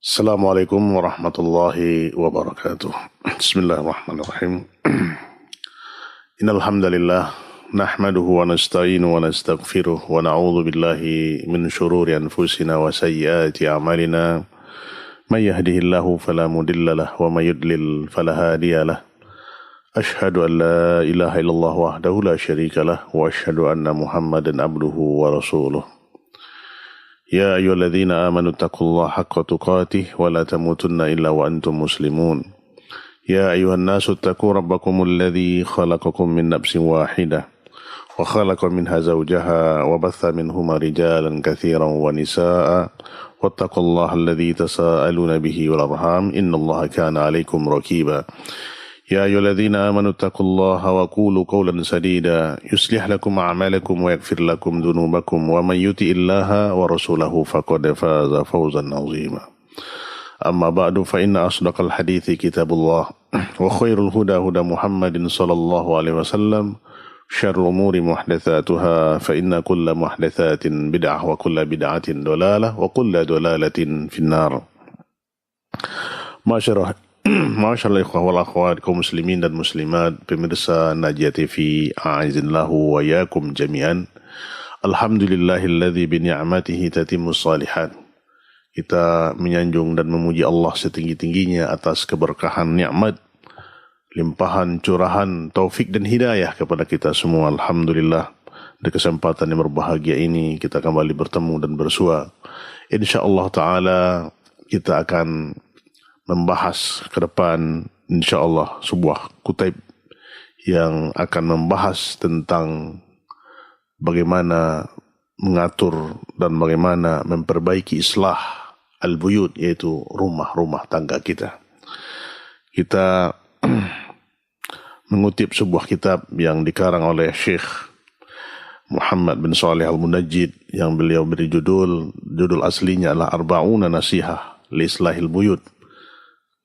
Assalamualaikum warahmatullahi wabarakatuh. Bismillahirrahmanirrahim. Innal hamdalillah nahmaduhu wa nasta'inu wa nastaghfiruh wa na'udzu billahi min shururi anfusina wa sayyiati a'malina. May yahdihillahu fala mudilla lahu wa may yudlil fala hadiya lahu. Ashhadu an la ilaha illallah wahdahu la syarika lahu wa ashhadu anna Muhammadan abduhu wa rasuluh. يا أيها الذين آمنوا اتقوا الله حق تقاته ولا تموتن إلا وأنتم مسلمون يا أيها الناس اتقوا ربكم الذي خلقكم من نفس واحدة وخلق منها زوجها وبث منهما رجالا كثيرا ونساء واتقوا الله الذي تساءلون به والأرحام إن الله كان عليكم رقيبا يا أيها الذين آمنوا اتقوا الله وقولوا قولا سديدا يصلح لكم أعمالكم ويغفر لكم ذنوبكم ومن يطع الله ورسوله فقد فاز فوزا عظيما أما بعد فإن أصدق الحديث كتاب الله وخير الهدى هدى محمد صلى الله عليه وسلم شر الأمور محدثاتها فإن كل محدثات بدعة وكل بدعة ضلالة وكل ضلالة في النار. Masyaallah ikhwah wal akhwat kaum muslimin dan muslimat, pemirsa Najia TV, a'azinallahu wa yakum jami'an. Alhamdulillahilladzi bi ni'matihi tatimmus shalihat. Kita menyanjung dan memuji Allah setinggi-tingginya atas keberkahan nikmat, limpahan curahan taufik dan hidayah kepada kita semua. Alhamdulillah, di kesempatan yang berbahagia ini kita kembali bertemu dan bersua. Insyaallah taala kita akan membahas ke depan insyaallah sebuah kutaib yang akan membahas tentang bagaimana mengatur dan bagaimana memperbaiki islah al-buyut, yaitu rumah-rumah tangga kita. Kita mengutip sebuah kitab yang dikarang oleh Syekh Muhammad bin Shalih al-Munajjid yang beliau beri judul aslinya adalah Arba'una Nasihah li Islahil Buyut,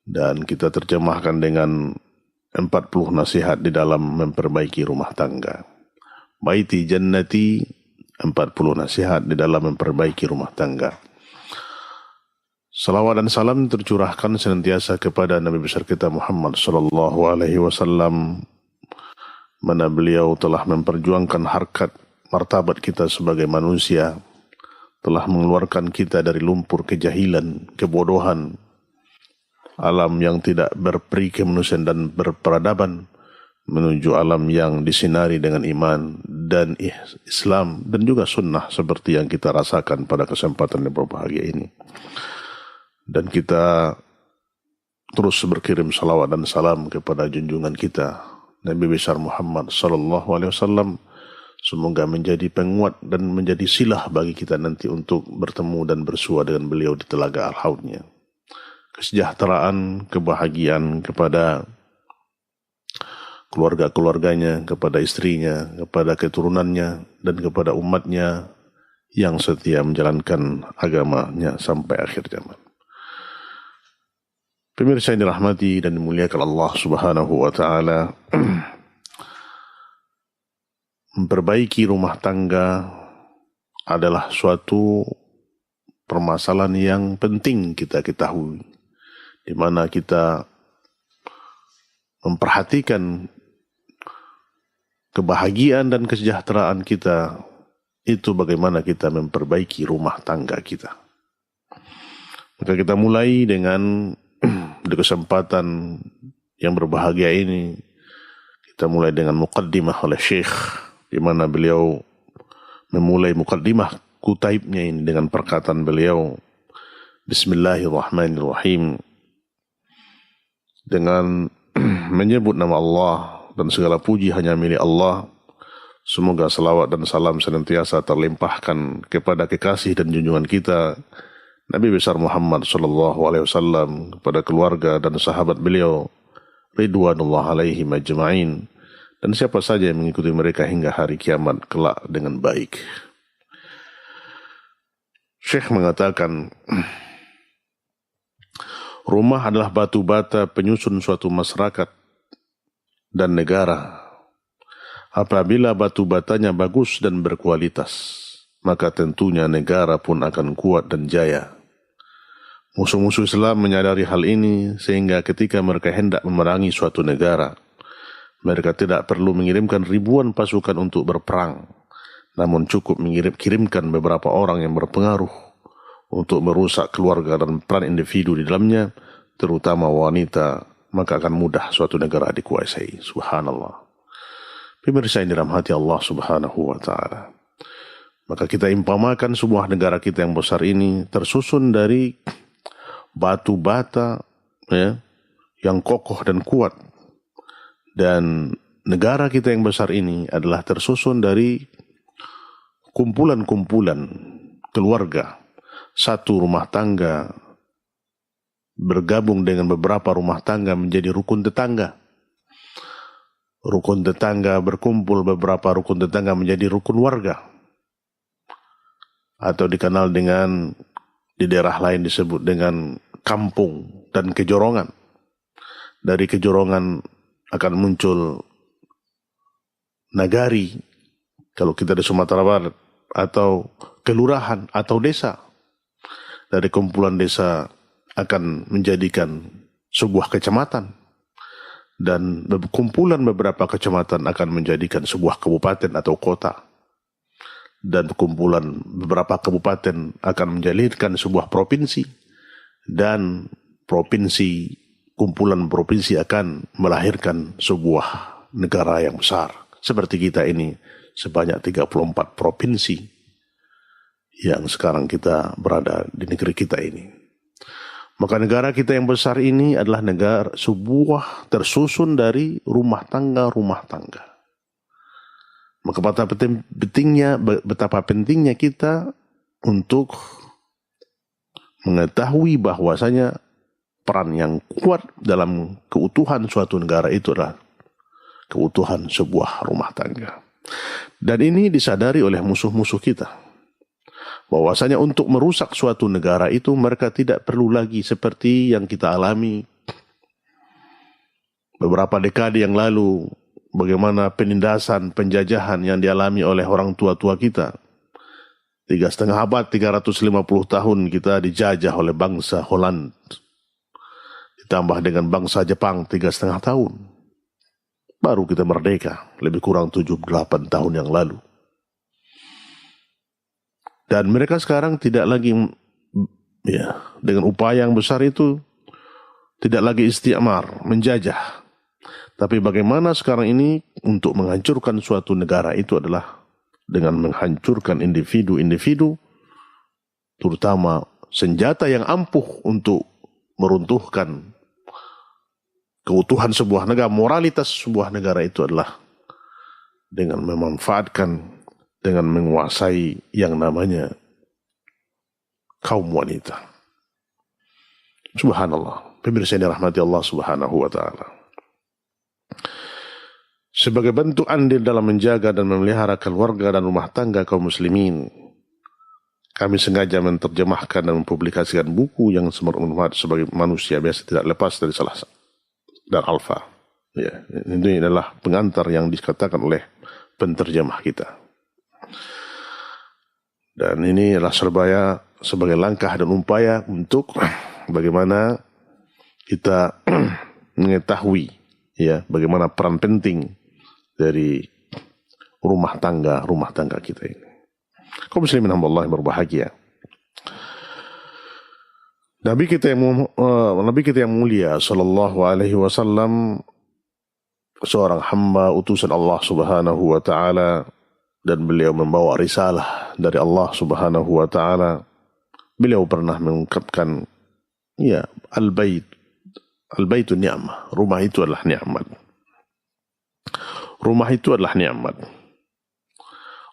dan kita terjemahkan dengan 40 nasihat di dalam memperbaiki rumah tangga. Baiti Jannati, 40 nasihat di dalam memperbaiki rumah tangga. Salawat dan salam tercurahkan senantiasa kepada Nabi besar kita Muhammad sallallahu alaihi wasallam, mana beliau telah memperjuangkan harkat martabat kita sebagai manusia, telah mengeluarkan kita dari lumpur kejahilan, kebodohan, alam yang tidak berperi kemanusiaan dan berperadaban, menuju alam yang disinari dengan iman dan Islam dan juga sunnah seperti yang kita rasakan pada kesempatan yang berbahagia ini. Dan kita terus berkirim salawat dan salam kepada junjungan kita Nabi besar Muhammad sallallahu alaihi wasallam. Semoga menjadi penguat dan menjadi silah bagi kita nanti untuk bertemu dan bersua dengan beliau di telaga al-haudnya. Kesejahteraan, kebahagiaan kepada keluarga-keluarganya, kepada istrinya, kepada keturunannya, dan kepada umatnya yang setia menjalankan agamanya sampai akhir zaman. Pemirsa yang dirahmati dan dimuliakan Allah Subhanahu wa Ta'ala, memperbaiki rumah tangga adalah suatu permasalahan yang penting kita ketahui, di mana kita memperhatikan kebahagiaan dan kesejahteraan kita, itu bagaimana kita memperbaiki rumah tangga kita. Maka kita mulai dengan di kesempatan yang berbahagia ini, kita mulai dengan muqaddimah oleh Syekh, di mana beliau memulai muqaddimah kutaibnya ini dengan perkataan beliau, Bismillahirrahmanirrahim, dengan menyebut nama Allah dan segala puji hanya milik Allah. Semoga salawat dan salam senantiasa terlimpahkan kepada kekasih dan junjungan kita Nabi besar Muhammad sallallahu alaihi wasallam, kepada keluarga dan sahabat beliau ridwanullah alaihim ajma'in, dan siapa saja yang mengikuti mereka hingga hari kiamat kelak dengan baik. Syekh mengatakan, rumah adalah batu bata penyusun suatu masyarakat dan negara. Apabila batu batanya bagus dan berkualitas, maka tentunya negara pun akan kuat dan jaya. Musuh-musuh Islam menyadari hal ini sehingga ketika mereka hendak memerangi suatu negara, mereka tidak perlu mengirimkan ribuan pasukan untuk berperang, namun cukup kirimkan beberapa orang yang berpengaruh untuk merusak keluarga dan peran individu di dalamnya, terutama wanita, maka akan mudah suatu negara dikuasai. Subhanallah. Pemirsa yang dirahmati Allah Subhanahu wa ta'ala. Maka kita impamakan sebuah negara kita yang besar ini tersusun dari batu bata ya, yang kokoh dan kuat. Dan negara kita yang besar ini adalah tersusun dari kumpulan-kumpulan keluarga. Satu rumah tangga bergabung dengan beberapa rumah tangga menjadi rukun tetangga. Rukun tetangga berkumpul beberapa rukun tetangga menjadi rukun warga. Atau dikenal dengan, di daerah lain disebut dengan kampung dan kejorongan. Dari kejorongan akan muncul nagari, kalau kita di Sumatera Barat, atau kelurahan atau desa. Dari kumpulan desa akan menjadikan sebuah kecamatan, dan kumpulan beberapa kecamatan akan menjadikan sebuah kabupaten atau kota, dan kumpulan beberapa kabupaten akan menjadikan sebuah provinsi, dan kumpulan provinsi akan melahirkan sebuah negara yang besar. Seperti kita ini sebanyak 34 provinsi yang sekarang kita berada di negeri kita ini. Maka negara kita yang besar ini adalah negara sebuah tersusun dari rumah tangga-rumah tangga. Maka betapa pentingnya kita untuk mengetahui bahwasanya peran yang kuat dalam keutuhan suatu negara itu adalah keutuhan sebuah rumah tangga. Dan ini disadari oleh musuh-musuh kita, bahwasanya untuk merusak suatu negara itu mereka tidak perlu lagi seperti yang kita alami beberapa dekade yang lalu, bagaimana penindasan, penjajahan yang dialami oleh orang tua-tua kita. 3,5 abad, 350 tahun kita dijajah oleh bangsa Holland. Ditambah dengan bangsa Jepang 3,5 tahun. Baru kita merdeka, lebih kurang 7-8 tahun yang lalu. Dan mereka sekarang tidak lagi, dengan upaya yang besar itu, tidak lagi istikmar, menjajah. Tapi bagaimana sekarang ini untuk menghancurkan suatu negara itu adalah dengan menghancurkan individu-individu, terutama senjata yang ampuh untuk meruntuhkan keutuhan sebuah negara, moralitas sebuah negara itu adalah dengan memanfaatkan, dengan menguasai yang namanya kaum wanita. Subhanallah. Pemirsa yang dirahmati Allah Subhanahu wa ta'ala. Sebagai bentuk andil dalam menjaga dan memelihara keluarga dan rumah tangga kaum muslimin, kami sengaja menerjemahkan dan mempublikasikan buku yang bermanfaat sebagai manusia biasa tidak lepas dari salah dan alfa. Ya, ini adalah pengantar yang dikatakan oleh penterjemah kita. Dan ini adalah sebagai langkah dan upaya untuk bagaimana kita mengetahui bagaimana peran penting dari rumah tangga kita ini. Kaum muslimin hamba yang berbahagia. Nabi kita yang mulia sallallahu alaihi wasallam seorang hamba utusan Allah Subhanahu wa taala, dan beliau membawa risalah dari Allah Subhanahu wa taala. Beliau pernah mengungkapkan al-baitu ni'mah, rumah itu adalah nikmat. Rumah itu adalah nikmat.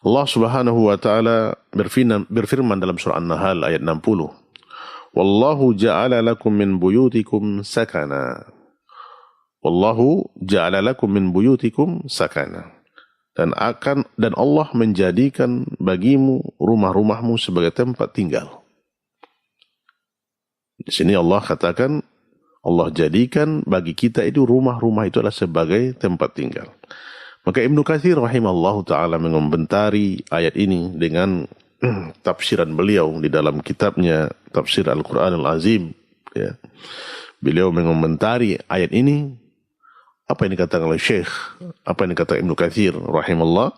Allah Subhanahu wa taala berfirman dalam surah An-Nahl ayat 60. Wallahu ja'ala lakum min buyutikum sakana. Wallahu ja'ala lakum min buyutikum sakana. Dan Allah menjadikan bagimu rumah-rumahmu sebagai tempat tinggal. Di sini Allah katakan, Allah jadikan bagi kita itu rumah-rumah itu adalah sebagai tempat tinggal. Maka Ibnu Katsir rahimallahu ta'ala mengomentari ayat ini dengan tafsiran beliau di dalam kitabnya Tafsir Al-Quran Al-Azim, ya, beliau mengomentari ayat ini. Apa yang dikatakan oleh Syekh, apa yang dikatakan Ibnu Katsir rahimahullah,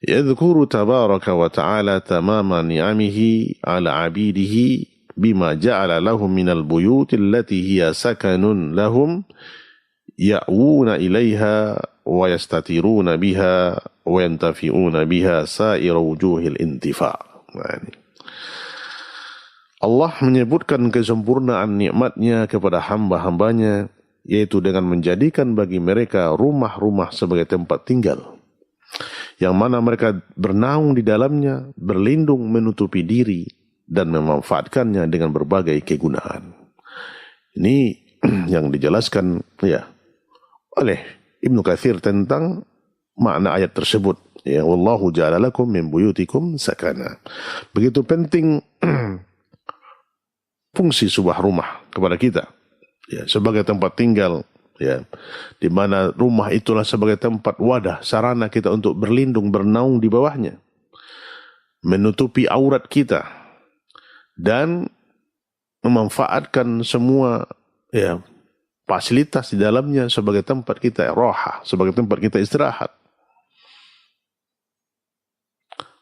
yadhkuru tabaraka wa ta'ala tamama ni'amihi ala 'abidihi bima ja'ala lahum minal buyuti allati hiya sakanun lahum ya'wuna ilaiha wa yastatiruna biha wa yantafi'una biha sa'ira wujuhil intifa'. Allah menyebutkan kesempurnaan nikmatnya kepada hamba-hambanya, yaitu dengan menjadikan bagi mereka rumah-rumah sebagai tempat tinggal, yang mana mereka bernaung di dalamnya, berlindung menutupi diri, dan memanfaatkannya dengan berbagai kegunaan. Ini yang dijelaskan ya oleh Ibnu Katsir tentang makna ayat tersebut. Ya, wallahu ja'ala lakum min buyutikum sakana. Begitu penting fungsi sebuah rumah kepada kita, ya, sebagai tempat tinggal, ya, di mana rumah itulah sebagai tempat wadah, sarana kita untuk berlindung, bernaung di bawahnya, menutupi aurat kita, dan memanfaatkan semua, ya, fasilitas di dalamnya sebagai tempat kita roha, sebagai tempat kita istirahat.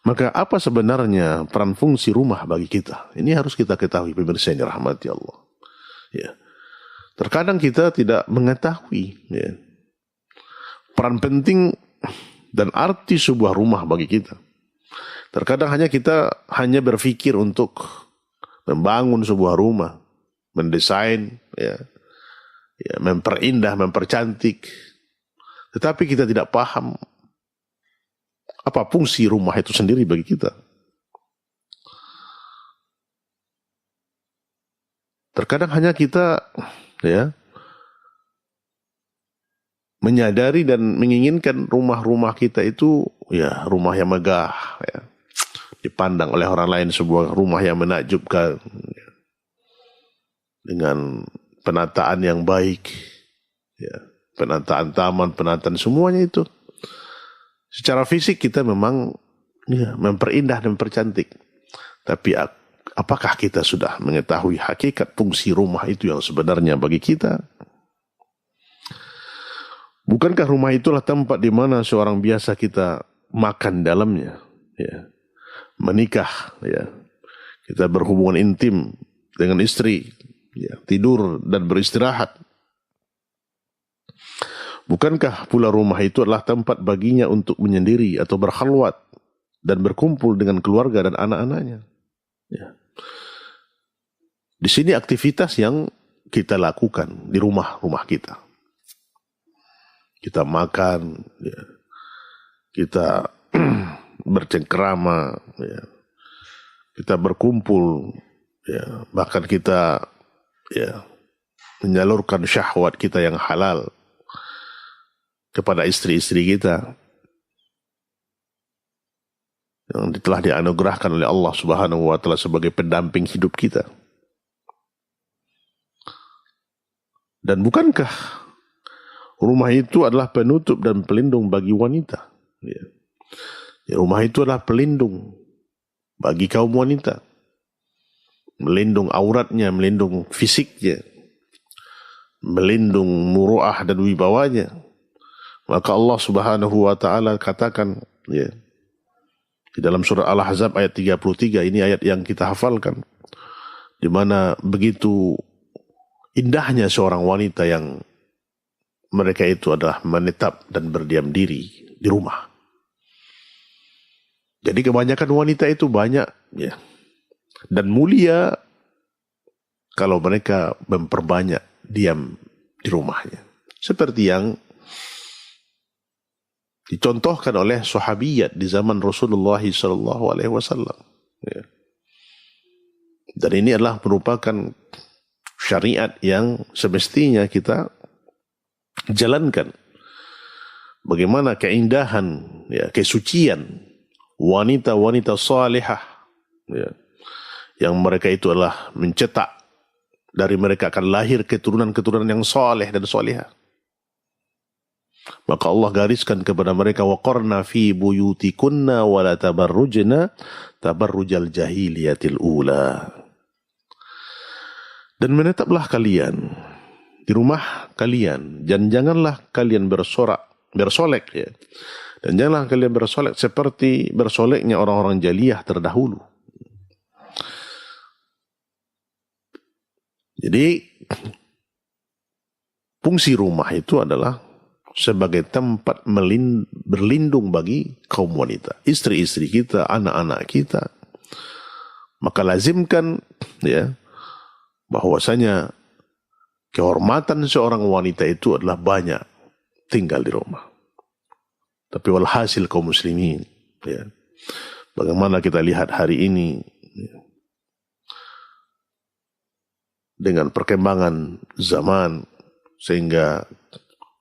Maka apa sebenarnya peran fungsi rumah bagi kita? Ini harus kita ketahui, pemirsa yang dirahmati Allah. Ya. Terkadang kita tidak mengetahui, ya, peran penting dan arti sebuah rumah bagi kita. Terkadang kita hanya berpikir untuk membangun sebuah rumah, mendesain, ya, memperindah, mempercantik. Tetapi kita tidak paham apa fungsi rumah itu sendiri bagi kita. Terkadang hanya kita, ya, menyadari dan menginginkan rumah-rumah kita itu, ya, rumah yang megah, ya, dipandang oleh orang lain sebuah rumah yang menakjubkan, ya, dengan penataan yang baik, ya, penataan taman, penataan semuanya itu. Secara fisik kita memang, ya, memperindah dan mempercantik. Tapi apakah kita sudah mengetahui hakikat fungsi rumah itu yang sebenarnya bagi kita? Bukankah rumah itulah tempat di mana seorang biasa kita makan dalamnya, ya, menikah, ya, kita berhubungan intim dengan istri, ya, tidur dan beristirahat. Bukankah pula rumah itu adalah tempat baginya untuk menyendiri atau berkhalwat dan berkumpul dengan keluarga dan anak-anaknya? Ya. Di sini aktivitas yang kita lakukan di rumah-rumah kita. Kita makan, ya, kita bercengkrama, ya, kita berkumpul, ya, bahkan kita, ya, menyalurkan syahwat kita yang halal kepada istri-istri kita yang telah dianugerahkan oleh Allah Subhanahu wa Ta'ala sebagai pendamping hidup kita. Dan bukankah rumah itu adalah penutup dan pelindung bagi wanita? Ya. Rumah itu adalah pelindung bagi kaum wanita, melindung auratnya, melindung fisiknya, melindung muruah dan wibawanya. Maka Allah Subhanahu wa Ta'ala katakan, ya, di dalam surah Al-Ahzab ayat 33, ini ayat yang kita hafalkan, di mana begitu indahnya seorang wanita yang mereka itu adalah menetap dan berdiam diri di rumah. Jadi kebanyakan wanita itu banyak, ya, dan mulia kalau mereka memperbanyak diam di rumahnya. Seperti yang dicontohkan oleh sahabiyat di zaman Rasulullah SAW. Ya. Dan ini adalah merupakan syariat yang semestinya kita jalankan. Bagaimana keindahan, ya, kesucian wanita-wanita salihah, ya, yang mereka itu adalah mencetak dari mereka akan lahir keturunan-keturunan yang saleh dan salihah. Maka Allah gariskan kepada mereka, waqarna fi buyutikunna wa la tabarrujna tabarrujal jahiliyatil ula. Dan menetaplah kalian di rumah kalian, dan janganlah kalian bersolek ya. Dan janganlah kalian bersolek seperti bersoleknya orang-orang jahiliyah terdahulu. Jadi fungsi rumah itu adalah sebagai tempat berlindung bagi kaum wanita, istri-istri kita, anak-anak kita. Maka lazimkan ya bahwasanya kehormatan seorang wanita itu adalah banyak tinggal di rumah. Tapi walhasil kaum muslimin ya, bagaimana kita lihat hari ini ya, dengan perkembangan zaman, sehingga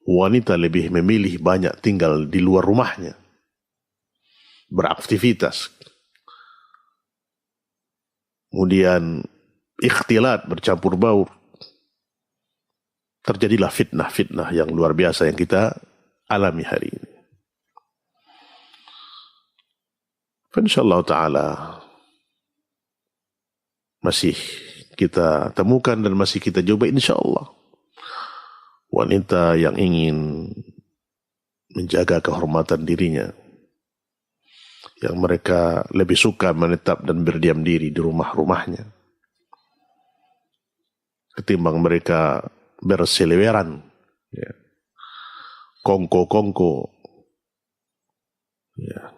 wanita lebih memilih banyak tinggal di luar rumahnya, beraktivitas. Kemudian ikhtilat, bercampur baur. Terjadilah fitnah-fitnah yang luar biasa yang kita alami hari ini. Insyaallah ta'ala masih kita temukan dan masih kita coba insyaallah wanita yang ingin menjaga kehormatan dirinya, yang mereka lebih suka menetap dan berdiam diri di rumah-rumahnya ketimbang mereka berseliweran ya, kongko-kongko ya,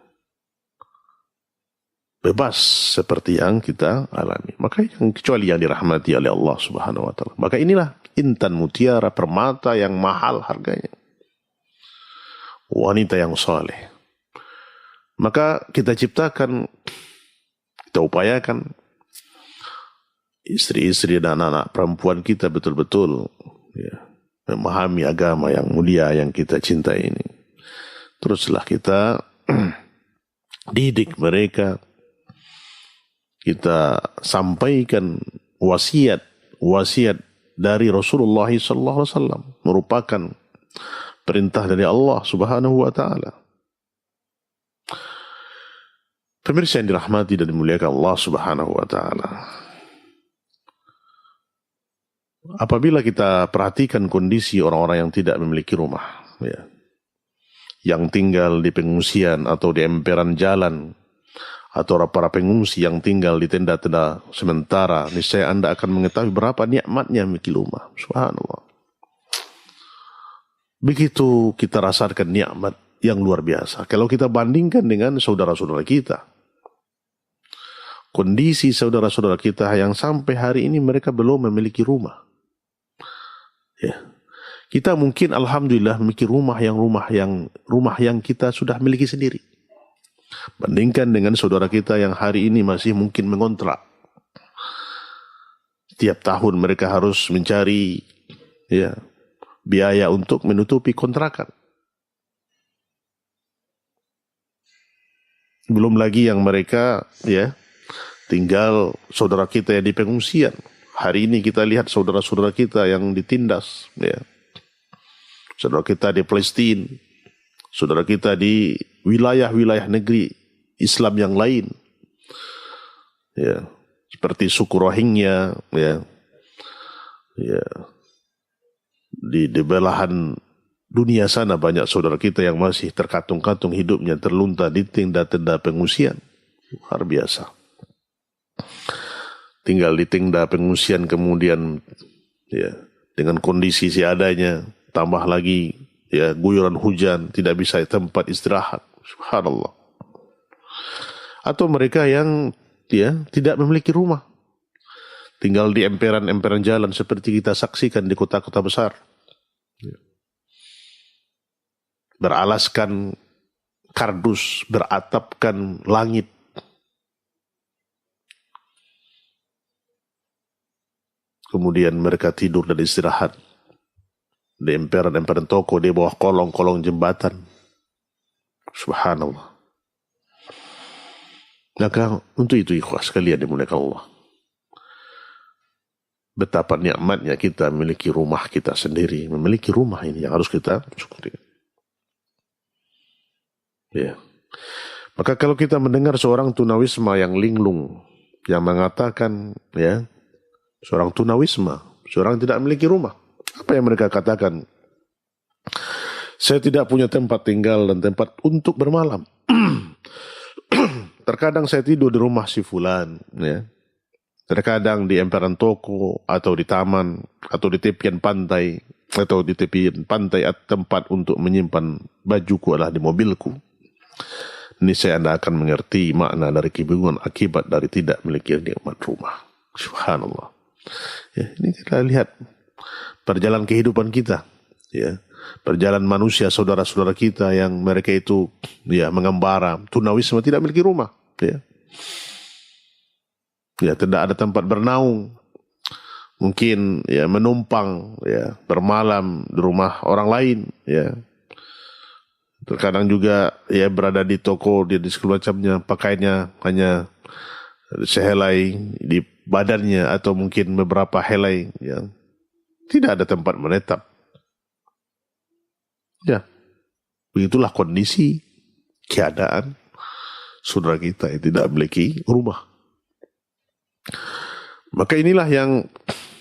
bebas seperti yang kita alami. Maka yang kecuali yang dirahmati oleh Allah Subhanahu wa taala. Maka inilah intan mutiara permata yang mahal harganya. Wanita yang saleh. Maka kita ciptakan, kita upayakan istri-istri dan anak-anak perempuan kita betul-betul ya, memahami agama yang mulia yang kita cintai ini. Teruslah kita didik mereka, kita sampaikan wasiat dari Rasulullah SAW, merupakan perintah dari Allah Subhanahu wa taala. Pemirsa yang dirahmati dan dimuliakan Allah Subhanahu wa taala. Apabila kita perhatikan kondisi orang-orang yang tidak memiliki rumah ya, yang tinggal di pengungsian atau di emperan jalan, atau para pengungsi yang tinggal di tenda-tenda sementara, niscaya Anda akan mengetahui berapa nikmatnya memiliki rumah. Subhanallah. Begitu kita rasakan nikmat yang luar biasa. Kalau kita bandingkan dengan saudara-saudara kita, kondisi saudara-saudara kita yang sampai hari ini mereka belum memiliki rumah. Ya. Kita mungkin alhamdulillah memiliki rumah yang kita sudah miliki sendiri. Bandingkan dengan saudara kita yang hari ini masih mungkin mengontrak. Tiap tahun mereka harus mencari ya, biaya untuk menutupi kontrakan. Belum lagi yang mereka ya tinggal saudara kita yang di pengungsian. Hari ini kita lihat saudara-saudara kita yang ditindas ya. Saudara kita di Palestina, saudara kita di wilayah-wilayah negeri Islam yang lain, ya, seperti suku Rohingya, ya, di belahan dunia sana banyak saudara kita yang masih terkatung-katung hidupnya, terlunta di tenda-tenda pengungsian, luar biasa. Tinggal di tenda pengungsian kemudian, ya, dengan kondisi seadanya, tambah lagi ya guyuran hujan, tidak bisa tempat istirahat. Subhanallah. Atau mereka yang ya tidak memiliki rumah, tinggal di emperan-emperan jalan seperti kita saksikan di kota-kota besar, beralaskan kardus, beratapkan langit. Kemudian mereka tidur dan istirahat di emperan-emperan toko, di bawah kolong-kolong jembatan. Subhanallah. Maka untuk itu ikhwas sekalian dimuliakan Allah, betapa nikmatnya kita memiliki rumah kita sendiri, memiliki rumah ini yang harus kita syukuri. Ya. Maka kalau kita mendengar seorang tunawisma yang linglung, yang mengatakan, ya, seorang tunawisma, seorang tidak memiliki rumah, apa yang mereka katakan? Saya tidak punya tempat tinggal dan tempat untuk bermalam. Terkadang saya tidur di rumah si fulan, ya. Terkadang di emperan toko atau di taman atau di tepian pantai atau di tepian pantai atau tempat untuk menyimpan bajuku adalah di mobilku. Ini saya Anda akan mengerti makna dari kebingungan akibat dari tidak memiliki nikmat rumah. Subhanallah. Ya, ini kita lihat perjalanan kehidupan kita, ya. Perjalanan manusia saudara-saudara kita yang mereka itu ya mengembara, tunawisma, tidak memiliki rumah, ya. Ya, tidak ada tempat bernaung. Mungkin ya menumpang, ya, bermalam di rumah orang lain, ya. Terkadang juga ya berada di toko, dia di segala macamnya, pakaiannya hanya sehelai di badannya atau mungkin beberapa helai, ya. Tidak ada tempat menetap. Ya, begitulah kondisi keadaan saudara kita yang tidak memiliki rumah. Maka inilah yang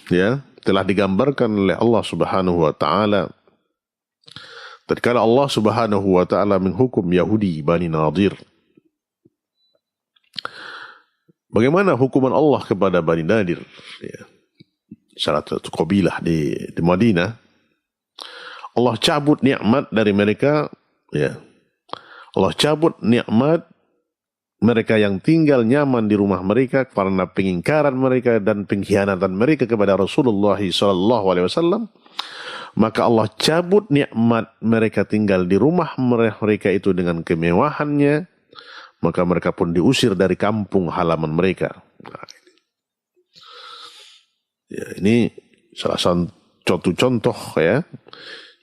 ya telah digambarkan oleh Allah Subhanahu wa taala tatkala Allah Subhanahu wa taala menghukum Yahudi Bani Nadir. Bagaimana hukuman Allah kepada Bani Nadir? Ya. Salah satu kabilah di Madinah. Allah cabut nikmat dari mereka, ya. Allah cabut nikmat mereka yang tinggal nyaman di rumah mereka karena pengingkaran mereka dan pengkhianatan mereka kepada Rasulullah SAW. Maka Allah cabut nikmat mereka tinggal di rumah mereka itu dengan kemewahannya. Maka mereka pun diusir dari kampung halaman mereka. Nah, ya, ini salah satu contoh, ya,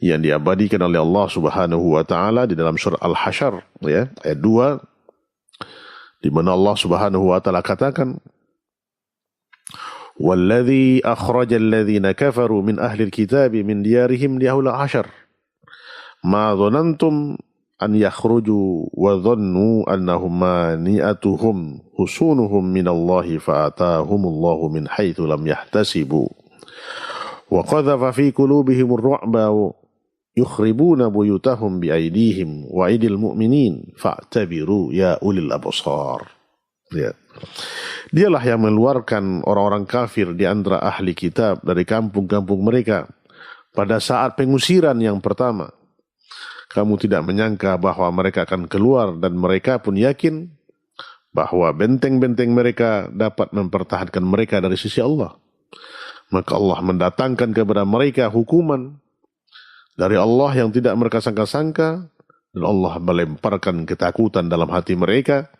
yang diabadikan oleh Allah Subhanahu wa taala di dalam surah Al-Hasyr, ya, ayat 2, di mana Allah Subhanahu wa taala katakan, "Walladzi akhrajal ladzina kafaru min ahli al-kitabi min diyarihim liyawmil hasyr ma dhanantum an yakhruju wa dhannu annahum mani'atuhum husunuhum minallahi fa'atahumullahu min haitsu lam yahtasibu wa qadhafa fi qulubihimur ru'ba yukhribuna buyutahum biaidihim wa aidil mu'minin fa'tabiru ya ulil absar." Ya. Dialah yang mengeluarkan orang-orang kafir di antara ahli kitab dari kampung-kampung mereka pada saat pengusiran yang pertama. Kamu tidak menyangka bahwa mereka akan keluar dan mereka pun yakin bahwa benteng-benteng mereka dapat mempertahankan mereka dari sisi Allah. Maka Allah mendatangkan kepada mereka hukuman dari Allah yang tidak mereka sangka-sangka, dan Allah melemparkan ketakutan dalam hati mereka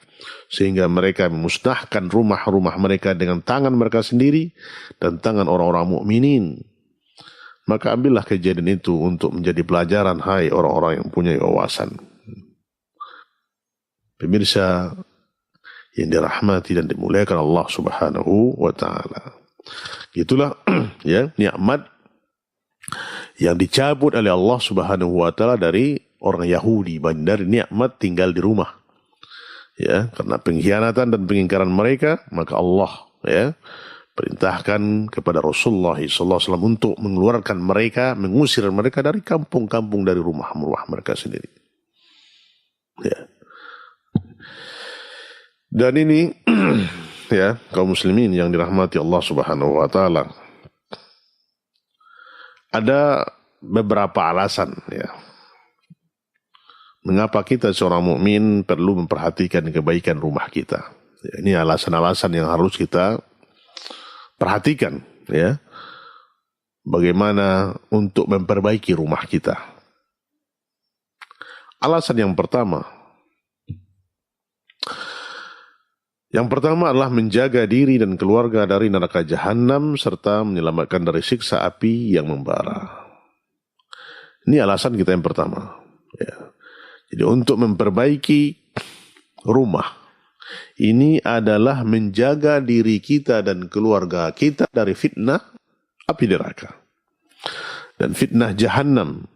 sehingga mereka memusnahkan rumah-rumah mereka dengan tangan mereka sendiri dan tangan orang-orang mukminin. Maka ambillah kejadian itu untuk menjadi pelajaran, hai orang-orang yang punya wawasan. Pemirsa yang dirahmati dan dimuliakan Allah Subhanahu wa taala. Itulah ya nikmat yang dicabut oleh Allah Subhanahu wa taala dari orang Yahudi, dari nikmat tinggal di rumah. Ya, karena pengkhianatan dan pengingkaran mereka, maka Allah ya perintahkan kepada Rasulullah SAW untuk mengeluarkan mereka, mengusir mereka dari kampung-kampung, dari rumah-rumah mereka sendiri. Ya. Dan ini ya kaum muslimin yang dirahmati Allah Subhanahu wa taala. Ada beberapa alasan ya. Mengapa kita seorang mukmin perlu memperhatikan kebaikan rumah kita. Ya, ini alasan-alasan yang harus kita perhatikan ya. Bagaimana untuk memperbaiki rumah kita. Alasan yang pertama. Yang pertama adalah menjaga diri dan keluarga dari neraka jahanam serta menyelamatkan dari siksa api yang membara. Ini alasan kita yang pertama. Ya. Jadi untuk memperbaiki rumah, ini adalah menjaga diri kita dan keluarga kita dari fitnah api neraka dan fitnah jahanam.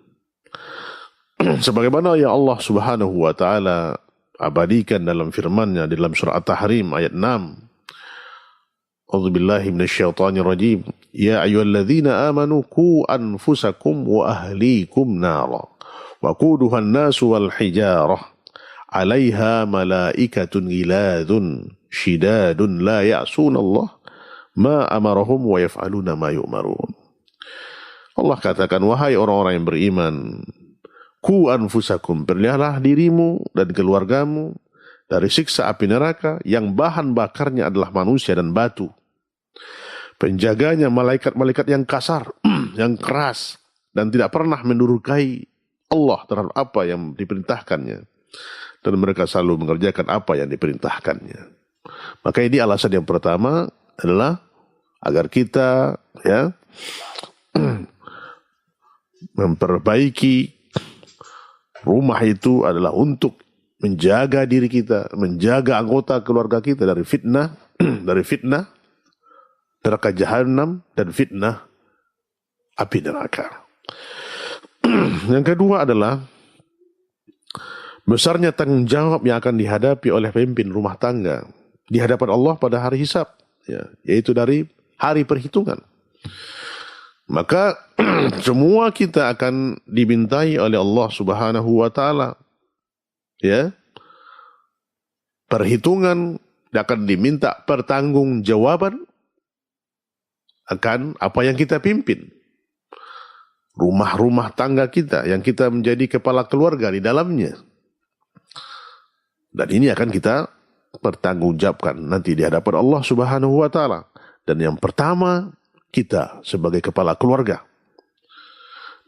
Sebagaimana yang Allah Subhanahu wa taala abadikan dalam firman-Nya dalam surah At-Tahrim ayat 6. A'udzubillahi minasyaitonir rajim. Ya ayyuhalladzina amanu qu anfusakum wa ahlikum nara. Wa quduhan nasu wal hijarah. 'Alaiha malaikatun ghiladun shidadun la ya'sunallah ma amarahum wa yaf'aluna ma yu'marun. Allah katakan, wahai orang-orang yang beriman, ku anfusakum, peliharalah dirimu dan keluargamu dari siksa api neraka yang bahan bakarnya adalah manusia dan batu. Penjaganya malaikat-malaikat yang kasar, yang keras, dan tidak pernah mendurhakai Allah terhadap apa yang diperintahkannya. Dan mereka selalu mengerjakan apa yang diperintahkannya. Maka ini alasan yang pertama adalah agar kita memperbaiki rumah itu adalah untuk menjaga diri kita, menjaga anggota keluarga kita dari fitnah, neraka jahanam dan fitnah api neraka. Yang kedua adalah besarnya tanggung jawab yang akan dihadapi oleh pemimpin rumah tangga di hadapan Allah pada hari hisab, yaitu dari hari perhitungan. Maka semua kita akan dimintai oleh Allah Subhanahu wa taala. Perhitungan akan diminta pertanggungjawaban akan apa yang kita pimpin. Rumah-rumah tangga kita yang kita menjadi kepala keluarga di dalamnya. Dan ini akan kita pertanggungjawabkan nanti di hadapan Allah Subhanahu wa taala. Dan yang pertama, kita sebagai kepala keluarga.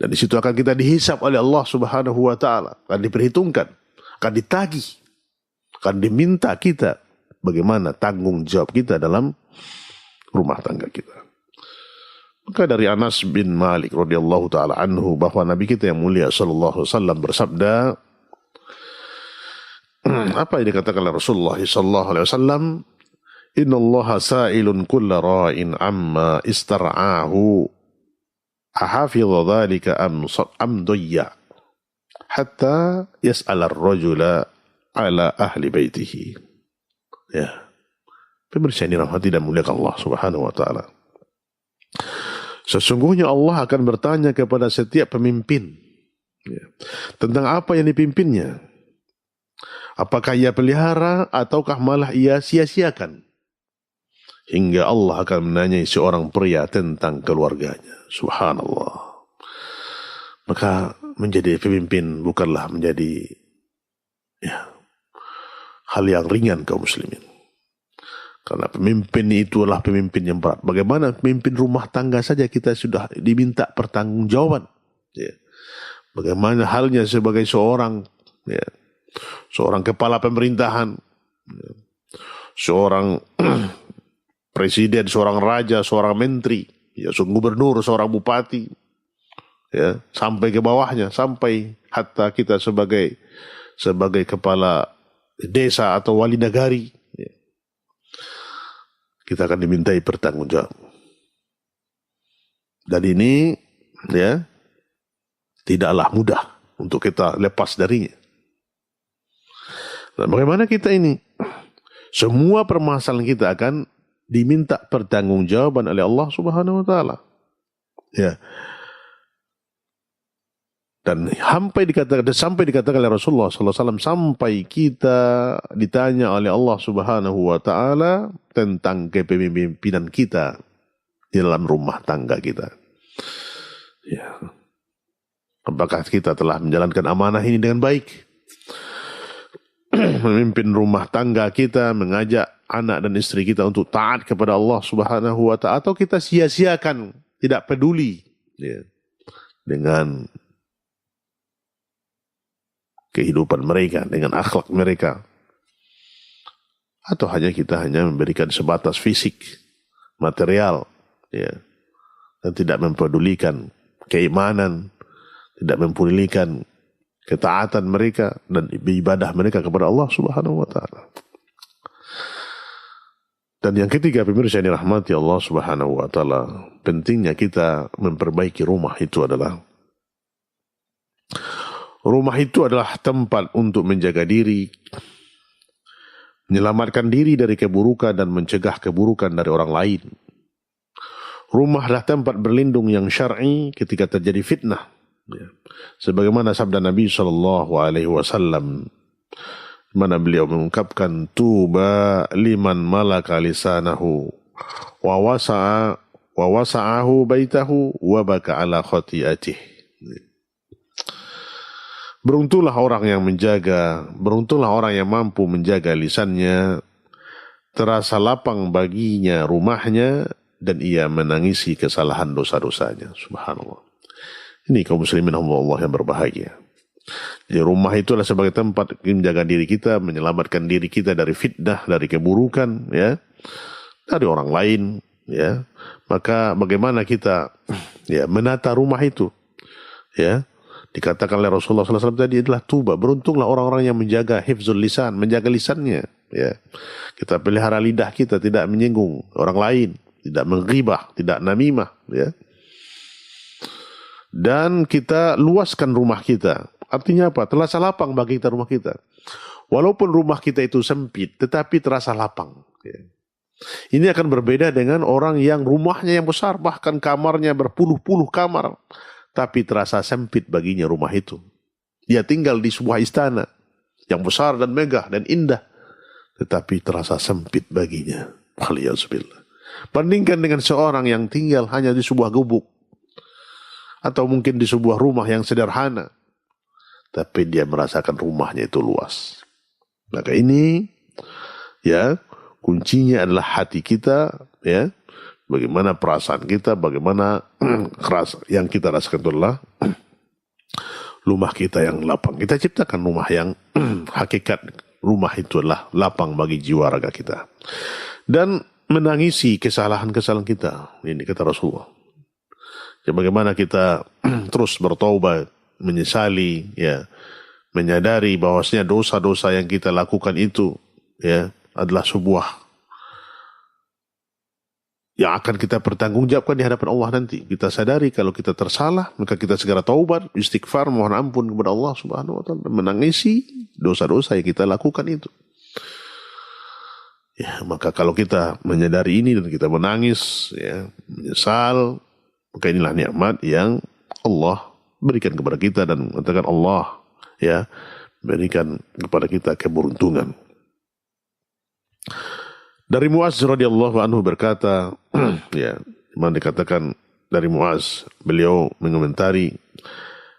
Dan di situ akan kita dihisab oleh Allah Subhanahu wa taala, akan diperhitungkan, akan ditagih, akan diminta kita bagaimana tanggung jawab kita dalam rumah tangga kita. Maka dari Anas bin Malik radhiyallahu taala anhu bahwa Nabi kita yang mulia sallallahu alaihi wasallam bersabda, apa yang dikatakan oleh Rasulullah sallallahu alaihi wasallam, innallaha sa'ilun kulla ra'in amma istar'ahu ahafidha dhalika am dayya hatta yas'ala ar-rajula ala ahli baitihi. Pemirsa yang dirahmati dan muliakan Allah Subhanahu wa taala. Sesungguhnya Allah akan bertanya kepada setiap pemimpin tentang apa yang dipimpinnya. Apakah ia pelihara ataukah malah ia sia-siakan? Hingga Allah akan menanyai seorang pria tentang keluarganya. Subhanallah. Maka menjadi pemimpin bukanlah menjadi hal yang ringan kaum muslimin. Karena pemimpin itu adalah pemimpin yang berat. Bagaimana pemimpin rumah tangga saja kita sudah diminta pertanggungjawaban. Bagaimana halnya sebagai seorang kepala pemerintahan, seorang presiden, seorang raja, seorang menteri, seorang gubernur, seorang bupati, sampai ke bawahnya, sampai hatta kita sebagai kepala desa atau wali nagari, kita akan dimintai pertanggungjawab. Dan ini tidaklah mudah untuk kita lepas darinya. Nah, bagaimana kita ini? Semua permasalahan kita akan diminta pertanggungjawaban oleh Allah Subhanahu wa taala. Dan sampai dikatakan oleh Rasulullah sallallahu alaihi wasallam, sampai kita ditanya oleh Allah Subhanahu wa taala tentang kepemimpinan kita di dalam rumah tangga kita. Apakah kita telah menjalankan amanah ini dengan baik? Memimpin rumah tangga kita, mengajak anak dan istri kita untuk taat kepada Allah Subhanahu wa ta'ala, atau kita sia-siakan, tidak peduli dengan kehidupan mereka, dengan akhlak mereka, atau kita hanya memberikan sebatas fisik, material, dan tidak mempedulikan keimanan, tidak mempedulikan ketaatan mereka dan ibadah mereka kepada Allah Subhanahu wa ta'ala. Dan yang ketiga, pemirsa yang dirahmati Allah Subhanahu wa ta'ala, pentingnya kita memperbaiki rumah itu adalah Rumah itu adalah tempat untuk menjaga diri, menyelamatkan diri dari keburukan dan mencegah keburukan dari orang lain. Rumah adalah tempat berlindung yang syar'i ketika terjadi fitnah. Sebagaimana sabda Nabi SAW, mana beliau mengungkapkan, tuba liman malaka lisanahu wa wasa'ahu baitahu wa baka ala khati'atih. Beruntunglah orang yang mampu menjaga lisannya, terasa lapang baginya rumahnya, dan ia menangisi kesalahan dosa-dosanya. Subhanallah. Ini kaum muslimin Allah yang berbahagia. Jadi rumah itu adalah sebagai tempat menjaga diri kita, menyelamatkan diri kita dari fitnah, dari keburukan, ya, dari orang lain, ya. Maka bagaimana kita, ya, menata rumah itu, ya? Dikatakan oleh Rasulullah SAW tadi adalah tuba. Beruntunglah orang-orang yang menjaga hifzul lisan, menjaga lisannya, ya. Kita pelihara lidah kita tidak menyinggung orang lain, tidak menghibah, tidak namimah, ya. Dan kita luaskan rumah kita. Artinya apa? Terasa lapang bagi kita rumah kita. Walaupun rumah kita itu sempit, tetapi terasa lapang. Ini akan berbeda dengan orang yang rumahnya yang besar, bahkan kamarnya berpuluh-puluh kamar, tapi terasa sempit baginya rumah itu. Dia tinggal di sebuah istana yang besar dan megah dan indah, tetapi terasa sempit baginya. Waliyahzubillah. Bandingkan dengan seorang yang tinggal hanya di sebuah gubuk, atau mungkin di sebuah rumah yang sederhana, tapi dia merasakan rumahnya itu luas. Maka ini, ya, kuncinya adalah hati kita, ya. Bagaimana perasaan kita, bagaimana yang kita rasakan itu adalah rumah kita yang lapang. Kita ciptakan rumah yang hakikat rumah itu adalah lapang bagi jiwa raga kita. Dan menangisi kesalahan-kesalahan kita. Ini kata Rasulullah. Ya, bagaimana kita terus bertaubat, menyesali, ya, menyadari bahwasanya dosa-dosa yang kita lakukan itu, ya, adalah sebuah yang akan kita pertanggungjawabkan di hadapan Allah nanti. Kita sadari kalau kita tersalah, maka kita segera taubat, istighfar, mohon ampun kepada Allah Subhanahu wa taala, menangisi dosa-dosa yang kita lakukan itu. Ya, maka kalau kita menyadari ini dan kita menangis, ya, menyesal, maka inilah nikmat yang Allah berikan kepada kita, dan mengatakan Allah, ya, berikan kepada kita keberuntungan. Dari Muaz radhiyallahu anhu berkata, ya, memang dikatakan dari Muaz, beliau mengomentari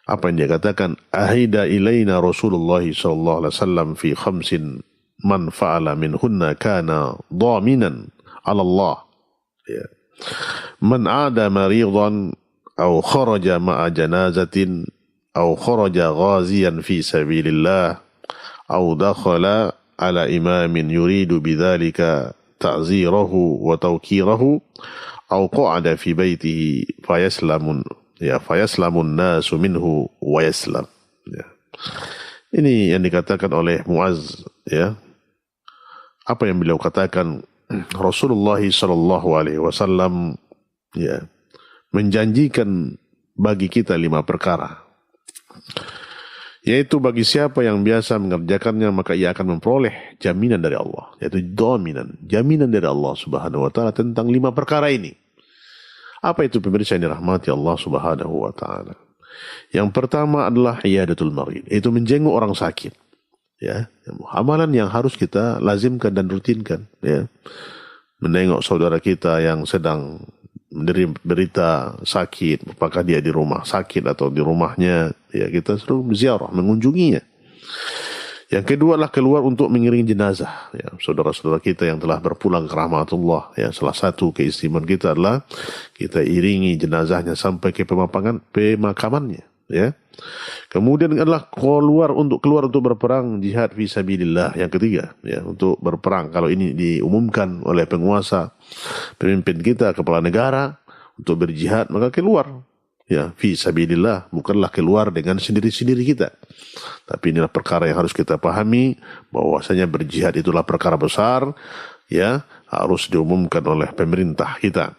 apa yang dia katakan, ahida ilaina Rasulullah sallallahu alaihi wasallam fi khamsin man fa'ala minhunna kana dhaminan 'ala Allah. Ya. Man 'ada maridan أو خرج مع جنازة أو خرج غازيا في سبيل الله أو دخل على إمام يريد بذلك تعزيره وتوكيره أو قعد في بيته فيسلم الناس منه ويسلم. Ini yang dikatakan oleh Muaz, ya. Apa yang beliau katakan, Rasulullah SAW, ya, menjanjikan bagi kita 5 perkara, yaitu bagi siapa yang biasa mengerjakannya maka ia akan memperoleh jaminan dari Allah, yaitu jaminan dari Allah Subhanahu wa taala tentang 5 perkara ini. Apa itu pemirsa yang dirahmati Allah Subhanahu wa taala? Yang pertama adalah iyadatul marid, itu menjenguk orang sakit, ya, amalan yang harus kita lazimkan dan rutinkan, ya. Menengok saudara kita yang sedang berita sakit, apakah dia di rumah sakit atau di rumahnya, ya, kita selalu berziarah, mengunjunginya. Yang kedua adalah keluar untuk mengiringi jenazah, ya, saudara-saudara kita yang telah berpulang ke rahmatullah, ya. Salah satu keistimewaan kita adalah kita iringi jenazahnya sampai ke pemakamannya, ya. Kemudian adalah keluar untuk berperang, jihad fisabilillah. Yang ketiga, ya, untuk berperang. Kalau ini diumumkan oleh penguasa, pemimpin kita, kepala negara, untuk berjihad, maka keluar, ya, fisabilillah, bukanlah keluar dengan sendiri-sendiri kita. Tapi inilah perkara yang harus kita pahami, bahwasanya berjihad itulah perkara besar, ya. harus diumumkan oleh pemerintah kita.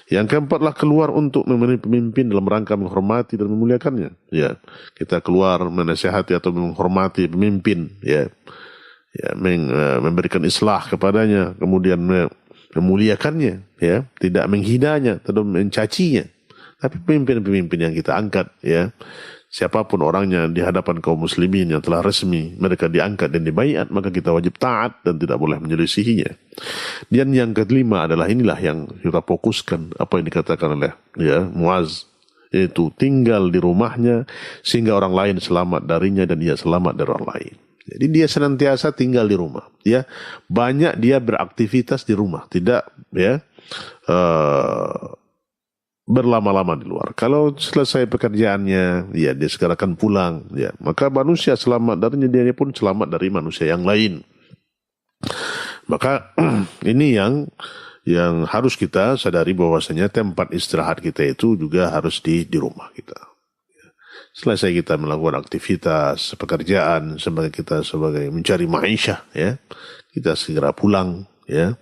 Yang keempatlah keluar untuk memilih pemimpin dalam rangka menghormati dan memuliakannya. Ya, kita keluar menasihati atau menghormati pemimpin, ya, memberikan islah kepadanya, kemudian memuliakannya, ya, tidak menghinanya atau mencacinya. Tapi pemimpin-pemimpin yang kita angkat, ya, siapapun orangnya di hadapan kaum muslimin yang telah resmi mereka diangkat dan dibaiat, maka kita wajib taat dan tidak boleh menyelisihinya. Dan yang kelima adalah inilah yang kita fokuskan, apa yang dikatakan oleh, ya, Muaz, yaitu tinggal di rumahnya sehingga orang lain selamat darinya dan dia selamat dari orang lain. Jadi dia senantiasa tinggal di rumah, ya, banyak dia beraktivitas di rumah, tidak, ya, berlama-lama di luar. Kalau selesai pekerjaannya, ya, dia segerakan pulang, ya, maka manusia selamat darinya, dia pun selamat dari manusia yang lain. Maka ini yang harus kita sadari, bahwasanya tempat istirahat kita itu juga harus di rumah kita. Selesai kita melakukan aktivitas pekerjaan sebagai mencari maisha, ya, kita segera pulang, ya,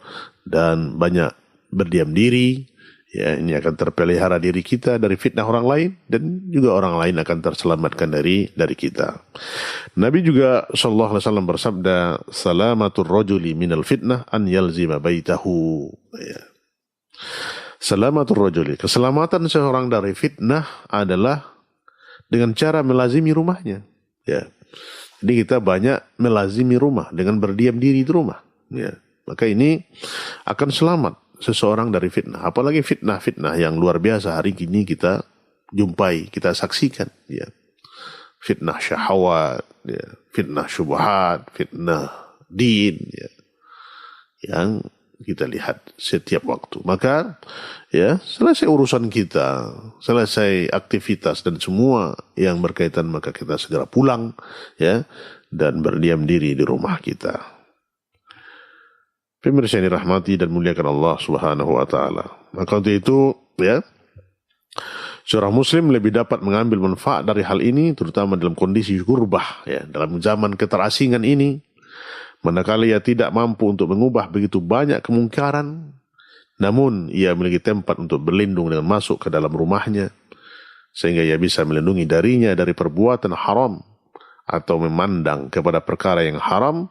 dan banyak berdiam diri. Ya, ini akan terpelihara diri kita dari fitnah orang lain, dan juga orang lain akan terselamatkan dari kita. Nabi juga sallallahu alaihi wasallam bersabda, "Salamatur rajuli minal fitnah an yalzima baitahu." Ya. Salamatur rajuli, keselamatan seorang dari fitnah adalah dengan cara melazimi rumahnya. Ya. Jadi kita banyak melazimi rumah dengan berdiam diri di rumah. Ya. Maka ini akan selamat seseorang dari fitnah, apalagi fitnah-fitnah yang luar biasa hari ini kita jumpai, kita saksikan, ya. Fitnah syahwat, ya, fitnah syubhat, fitnah din, ya, yang kita lihat setiap waktu. Maka, ya, selesai urusan kita, selesai aktivitas dan semua yang berkaitan, maka kita segera pulang, ya, dan berdiam diri di rumah kita. Pemirsa yang dirahmati dan muliakan Allah Subhanahu wa taala. Maka untuk itu, ya, seorang muslim lebih dapat mengambil manfaat dari hal ini, terutama dalam kondisi gurbah, ya, dalam zaman keterasingan ini, manakala ia tidak mampu untuk mengubah begitu banyak kemungkaran, namun ia memiliki tempat untuk berlindung dengan masuk ke dalam rumahnya, sehingga ia bisa melindungi darinya dari perbuatan haram, atau memandang kepada perkara yang haram,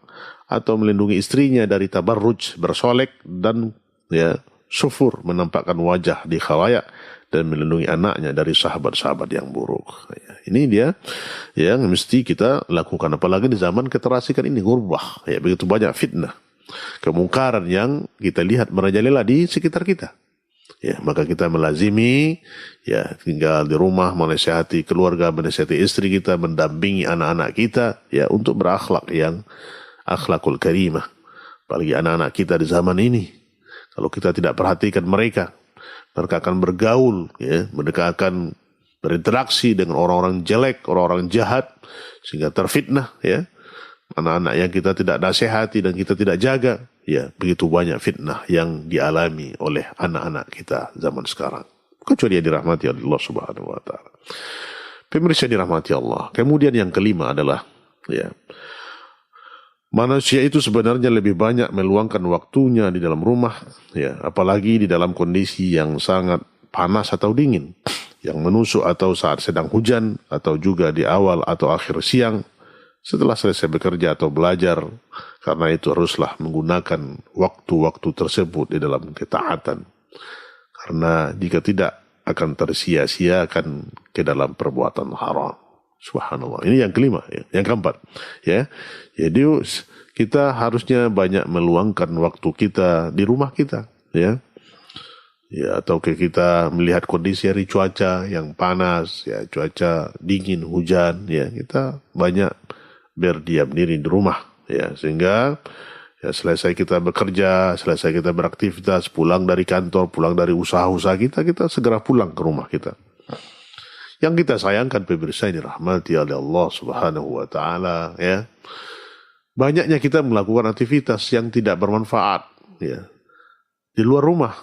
atau melindungi istrinya dari tabarruj, bersolek, dan, ya, sufur, menampakkan wajah di khalayak, dan melindungi anaknya dari sahabat-sahabat yang buruk. Ya, ini dia yang mesti kita lakukan, apalagi di zaman keterasikan ini, gurbah, ya, begitu banyak fitnah, kemungkaran yang kita lihat merajalela di sekitar kita. Ya, maka kita melazimi, ya, tinggal di rumah, menasihati keluarga, menasihati istri kita, mendampingi anak-anak kita, ya, untuk berakhlak yang akhlakul karimah. Apalagi anak-anak kita di zaman ini, kalau kita tidak perhatikan mereka akan bergaul, ya, mereka akan berinteraksi dengan orang-orang jelek, orang-orang jahat, sehingga terfitnah, ya. Anak-anak yang kita tidak nasihati dan kita tidak jaga, ya, begitu banyak fitnah yang dialami oleh anak-anak kita zaman sekarang. Kecuali yang dirahmati Allah Subhanahu wa taala. Pemirsa dirahmati Allah. Kemudian yang kelima adalah, ya, manusia itu sebenarnya lebih banyak meluangkan waktunya di dalam rumah, ya, apalagi di dalam kondisi yang sangat panas atau dingin, yang menusuk, atau saat sedang hujan, atau juga di awal atau akhir siang setelah selesai bekerja atau belajar. Karena itu haruslah menggunakan waktu-waktu tersebut di dalam ketaatan, karena jika tidak akan tersia-siakan ke dalam perbuatan haram. Subhanallah. Ini yang kelima, ya. Yang keempat, ya. Jadi kita harusnya banyak meluangkan waktu kita di rumah kita, ya. Ya, atau kita melihat kondisi hari cuaca yang panas, ya, cuaca dingin, hujan, ya, kita banyak berdiam diri di rumah, ya, sehingga, ya, selesai kita bekerja, selesai kita beraktivitas, pulang dari kantor, pulang dari usaha-usaha kita segera pulang ke rumah kita. Yang kita sayangkan, pemirsa ini rahmati oleh Allah Subhanahu wa taala, ya, banyaknya kita melakukan aktivitas yang tidak bermanfaat, ya, di luar rumah.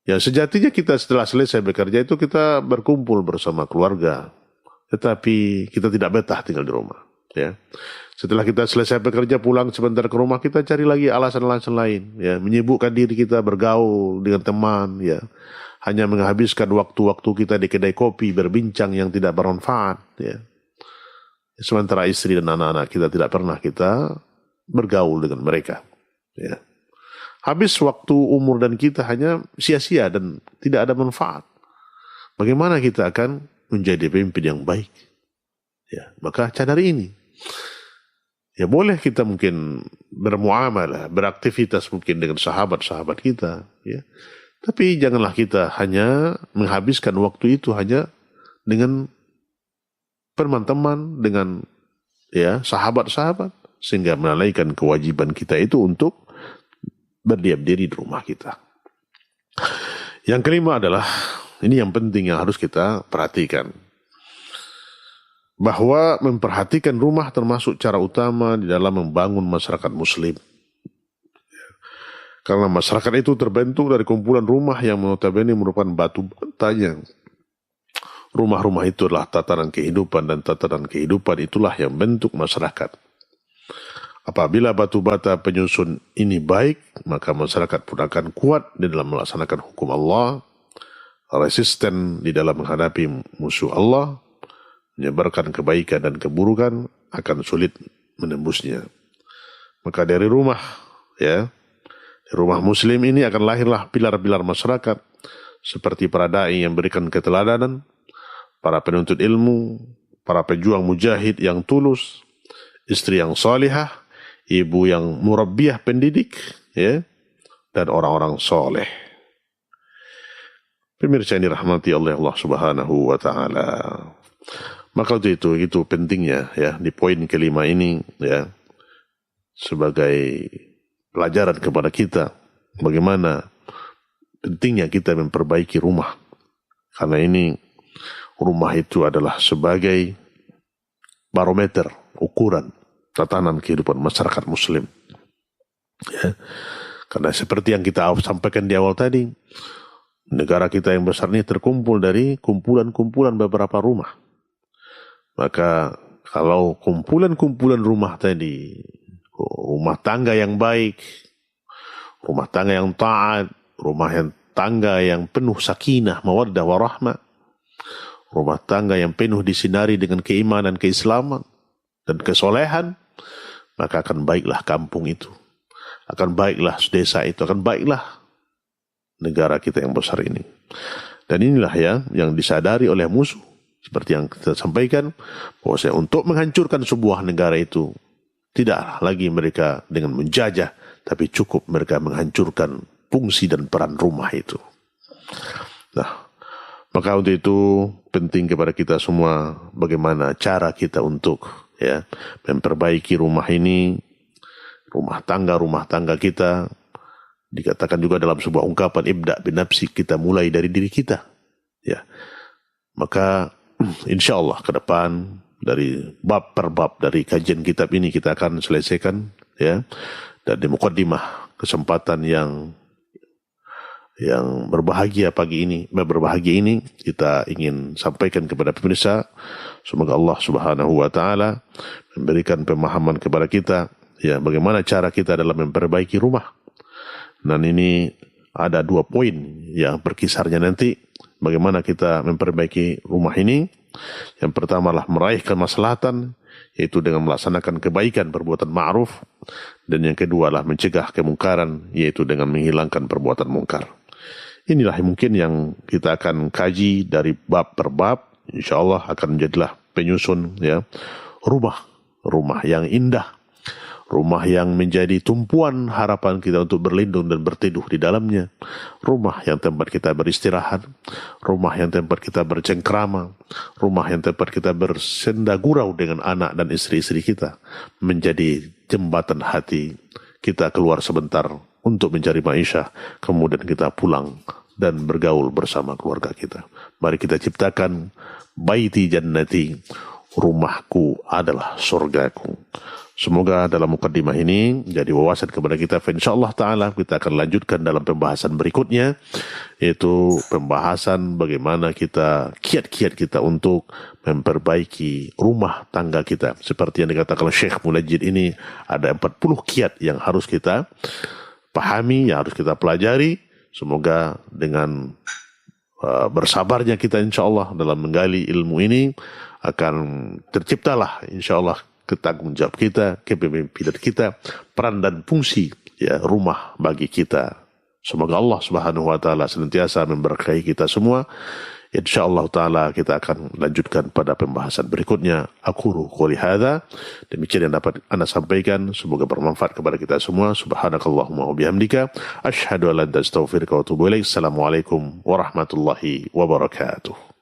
Ya, sejatinya kita setelah selesai bekerja itu kita berkumpul bersama keluarga, tetapi kita tidak betah tinggal di rumah. Ya. Setelah kita selesai bekerja, pulang sebentar ke rumah, kita cari lagi alasan-alasan lain, ya, menyibukkan diri kita bergaul dengan teman, ya, hanya menghabiskan waktu-waktu kita di kedai kopi berbincang yang tidak bermanfaat, ya. Sementara istri dan anak-anak kita tidak pernah kita bergaul dengan mereka, ya. Habis waktu umur dan kita hanya sia-sia dan tidak ada manfaat. Bagaimana kita akan menjadi pemimpin yang baik? Ya, maka cadari ini. Ya boleh kita mungkin bermuamalah, beraktivitas mungkin dengan sahabat-sahabat kita, ya. Tapi janganlah kita hanya menghabiskan waktu itu hanya dengan teman-teman, dengan ya sahabat-sahabat, sehingga melalaikan kewajiban kita itu untuk berdiam diri di rumah kita. Yang kelima adalah, ini yang penting yang harus kita perhatikan, bahwa memperhatikan rumah termasuk cara utama di dalam membangun masyarakat muslim. Karena masyarakat itu terbentuk dari kumpulan rumah yang notabene merupakan batu batanya. Rumah-rumah itu adalah tatanan kehidupan, dan tatanan kehidupan itulah yang bentuk masyarakat. Apabila batu bata penyusun ini baik, maka masyarakat pun akan kuat di dalam melaksanakan hukum Allah, resisten di dalam menghadapi musuh Allah, menyebarkan kebaikan dan keburukan, akan sulit menembusnya. Maka dari rumah, ya, di rumah muslim ini akan lahirlah pilar-pilar masyarakat, seperti para dai yang berikan keteladanan, para penuntut ilmu, para pejuang mujahid yang tulus, istri yang salihah, ibu yang murabbiyah pendidik, ya, dan orang-orang soleh. Pemirsa yang dirahmati oleh Allah Subhanahu wa Ta'ala. Maka itu pentingnya, ya, di poin kelima ini, ya, sebagai pelajaran kepada kita bagaimana pentingnya kita memperbaiki rumah. Karena ini rumah itu adalah sebagai barometer, ukuran tatanan kehidupan masyarakat muslim. Ya. Karena seperti yang kita sampaikan di awal tadi, negara kita yang besar ini terkumpul dari kumpulan-kumpulan beberapa rumah. Maka kalau kumpulan-kumpulan rumah tadi, rumah tangga yang baik, rumah tangga yang taat, rumah tangga yang penuh sakinah, mawaddah, warahmah, rumah tangga yang penuh disinari dengan keimanan, keislaman, dan kesolehan, maka akan baiklah kampung itu, akan baiklah desa itu, akan baiklah negara kita yang besar ini. Dan inilah ya yang disadari oleh musuh. Seperti yang kita sampaikan, bahwa untuk menghancurkan sebuah negara itu, tidak lagi mereka dengan menjajah, tapi cukup mereka menghancurkan fungsi dan peran rumah itu. Nah, maka untuk itu penting kepada kita semua bagaimana cara kita untuk, ya, memperbaiki rumah ini, rumah tangga kita. Dikatakan juga dalam sebuah ungkapan, ibda binafsi, kita mulai dari diri kita, ya. Maka insya Allah ke depan dari bab per bab dari kajian kitab ini kita akan selesaikan, ya. Dan di muqaddimah kesempatan yang berbahagia ini kita ingin sampaikan kepada pemirsa, semoga Allah Subhanahu wa Ta'ala memberikan pemahaman kepada kita, ya, bagaimana cara kita dalam memperbaiki rumah. Dan ini ada 2 poin yang berkisarnya nanti, bagaimana kita memperbaiki rumah ini. Yang pertama adalah meraih kemaslahatan, yaitu dengan melaksanakan kebaikan, perbuatan ma'ruf. Dan yang kedua adalah mencegah kemungkaran, yaitu dengan menghilangkan perbuatan mungkar. Inilah mungkin yang kita akan kaji dari bab per bab. InsyaAllah akan menjadilah penyusun, ya, rumah yang indah, rumah yang menjadi tumpuan harapan kita untuk berlindung dan berteduh di dalamnya, rumah yang tempat kita beristirahat, rumah yang tempat kita bercengkrama, rumah yang tempat kita bersenda gurau dengan anak dan istri-istri kita, menjadi jembatan hati kita keluar sebentar untuk mencari maisha, kemudian kita pulang dan bergaul bersama keluarga kita. Mari kita ciptakan baiti jannati, rumahku adalah surgaku. Semoga dalam mukaddimah ini jadi wawasan kepada kita. InsyaAllah ta'ala kita akan lanjutkan dalam pembahasan berikutnya, yaitu pembahasan bagaimana kiat-kiat kita untuk memperbaiki rumah tangga kita. Seperti yang dikatakan Syekh Munajjid ini, ada 40 kiat yang harus kita pahami, yang harus kita pelajari. Semoga dengan bersabarnya kita insyaAllah dalam menggali ilmu ini, akan terciptalah insyaAllah ketanggung jawab kita, kepemimpinan kita, peran dan fungsi ya rumah bagi kita. Semoga Allah Subhanahu wa taala senantiasa memberkahi kita semua. Insyaallah taala kita akan lanjutkan pada pembahasan berikutnya. Aqulu qouli hadza, demikian yang dapat Anda sampaikan, semoga bermanfaat kepada kita semua. Subhanakallahumma wa bihamdika asyhadu an la ilaha illa anta astaghfiruka wa atubu ilaik. Assalamualaikum warahmatullahi wabarakatuh.